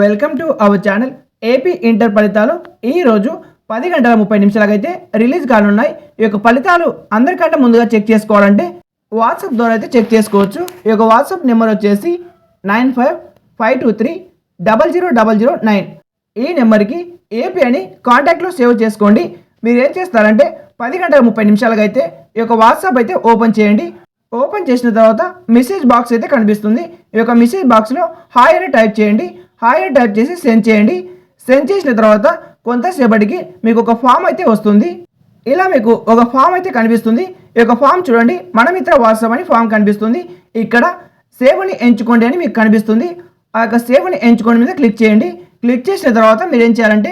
Welcome to our channel. AP inter ఫలితాలు ఈరోజు 10 గంటల 30 నిమిషాలకైతే రిలీజ్ కానున్నాయి. ఈ యొక్క ఫలితాలు అందరికంటే ముందుగా చెక్ చేసుకోవాలంటే వాట్సాప్ ద్వారా అయితే చెక్ చేసుకోవచ్చు. ఈ యొక్క వాట్సాప్ నెంబర్ వచ్చేసి 9552300009. ఈ నెంబర్కి ఏపీ అని కాంటాక్ట్లో సేవ్ చేసుకోండి. మీరు ఏం చేస్తారంటే 10 గంటల 30 నిమిషాలకైతే ఈ యొక్క వాట్సాప్ అయితే ఓపెన్ చేయండి. ఓపెన్ చేసిన తర్వాత మెసేజ్ బాక్స్ అయితే కనిపిస్తుంది. ఈ యొక్క మెసేజ్ బాక్స్లో హాయ్ అని టైప్ చేయండి. హాయ్ అని టైప్ చేసి సెండ్ చేయండి. సెండ్ చేసిన తర్వాత కొంతసేపటికి మీకు ఒక ఫామ్ అయితే వస్తుంది. ఇలా మీకు ఒక ఫామ్ అయితే కనిపిస్తుంది. ఈ యొక్క ఫామ్ చూడండి, మన మిత్ర వాట్సాప్ అని ఫామ్ కనిపిస్తుంది. ఇక్కడ సేవ్ని ఎంచుకోండి అని మీకు కనిపిస్తుంది. ఆ యొక్క సేవ్ని ఎంచుకోండి మీద క్లిక్ చేయండి. క్లిక్ చేసిన తర్వాత మీరు ఏం చేయాలంటే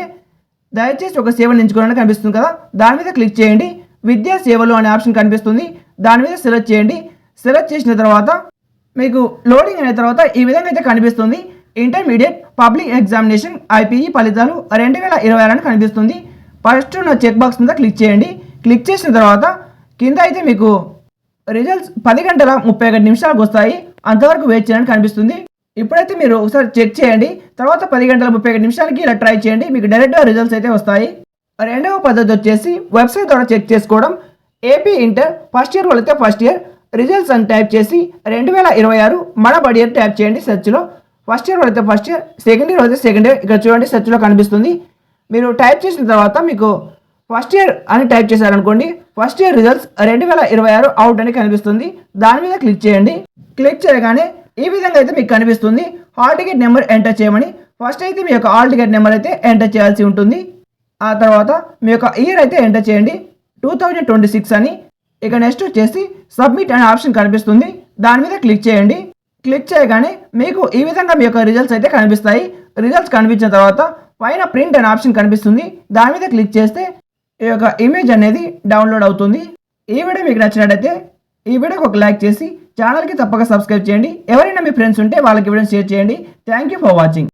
దయచేసి ఒక సేవను ఎంచుకోవాలని కనిపిస్తుంది కదా, దాని మీద క్లిక్ చేయండి. విద్యా సేవలు అనే ఆప్షన్ కనిపిస్తుంది, దాని మీద సెలెక్ట్ చేయండి. సెలెక్ట్ చేసిన తర్వాత మీకు లోడింగ్ అయిన తర్వాత ఈ విధంగా అయితే కనిపిస్తుంది. ఇంటర్మీడియట్ పబ్లిక్ ఎగ్జామినేషన్ ఐపీఈ ఫలితాలు 2026 అని కనిపిస్తుంది. ఫస్ట్ ఉన్న చెక్ బాక్స్ మీద క్లిక్ చేయండి. క్లిక్ చేసిన తర్వాత కింద అయితే మీకు రిజల్ట్స్ 10 గంటల 31 నిమిషాలకు వస్తాయి. అంతవరకు వెయిట్ చేయాలని కనిపిస్తుంది. ఇప్పుడైతే మీరు ఒకసారి చెక్ చేయండి. తర్వాత 10 గంటల 31 నిమిషాలకి ఇలా ట్రై చేయండి. మీకు డైరెక్ట్గా రిజల్ట్స్ అయితే వస్తాయి. రెండవ పద్ధతి వచ్చేసి వెబ్సైట్ ద్వారా చెక్ చేసుకోవడం. ఏపీ ఇంటర్ ఫస్ట్ ఇయర్ వాళ్ళైతే ఫస్ట్ ఇయర్ రిజల్ట్స్ అని టైప్ చేసి 2026 మన బడి ఇయర్ టైప్ చేయండి సెర్చ్లో. ఫస్ట్ ఇయర్ అయితే ఫస్ట్ ఇయర్, సెకండ్ ఇయర్ అయితే సెకండ్ ఇయర్ ఇక్కడ చూడండి సెర్చ్లో కనిపిస్తుంది. మీరు టైప్ చేసిన తర్వాత మీకు ఫస్ట్ ఇయర్ అని టైప్ చేశారనుకోండి, ఫస్ట్ ఇయర్ రిజల్ట్స్ 2026 అవుట్ అని కనిపిస్తుంది. దాని మీద క్లిక్ చేయండి. క్లిక్ చేయగానే ఈ విధంగా అయితే మీకు కనిపిస్తుంది హాల్ టికెట్ నెంబర్ ఎంటర్ చేయమని. ఫస్ట్ అయితే మీ యొక్క హాల్ టికెట్ నెంబర్ అయితే ఎంటర్ చేయాల్సి ఉంటుంది. ఆ తర్వాత మీ యొక్క ఇయర్ అయితే ఎంటర్ చేయండి 2026 అని. ఇక నెక్స్ట్ వచ్చేసి సబ్మిట్ అనే ఆప్షన్ కనిపిస్తుంది, దాని మీద క్లిక్ చేయండి. క్లిక్ చేయగానే మీకు ఈ విధంగా మీ యొక్క రిజల్ట్స్ అయితే కనిపిస్తాయి. రిజల్ట్స్ కనిపించిన తర్వాత పైన ప్రింట్ అనే ఆప్షన్ కనిపిస్తుంది, దాని మీద క్లిక్ చేస్తే ఈ యొక్క ఇమేజ్ అనేది డౌన్లోడ్ అవుతుంది. ఈ వీడియో మీకు నచ్చినట్టయితే ఈ వీడియోకి ఒక లైక్ చేసి ఛానల్కి తప్పక సబ్స్క్రైబ్ చేయండి. ఎవరైనా మీ ఫ్రెండ్స్ ఉంటే వాళ్ళకి వీడియో షేర్ చేయండి. Thank you for watching.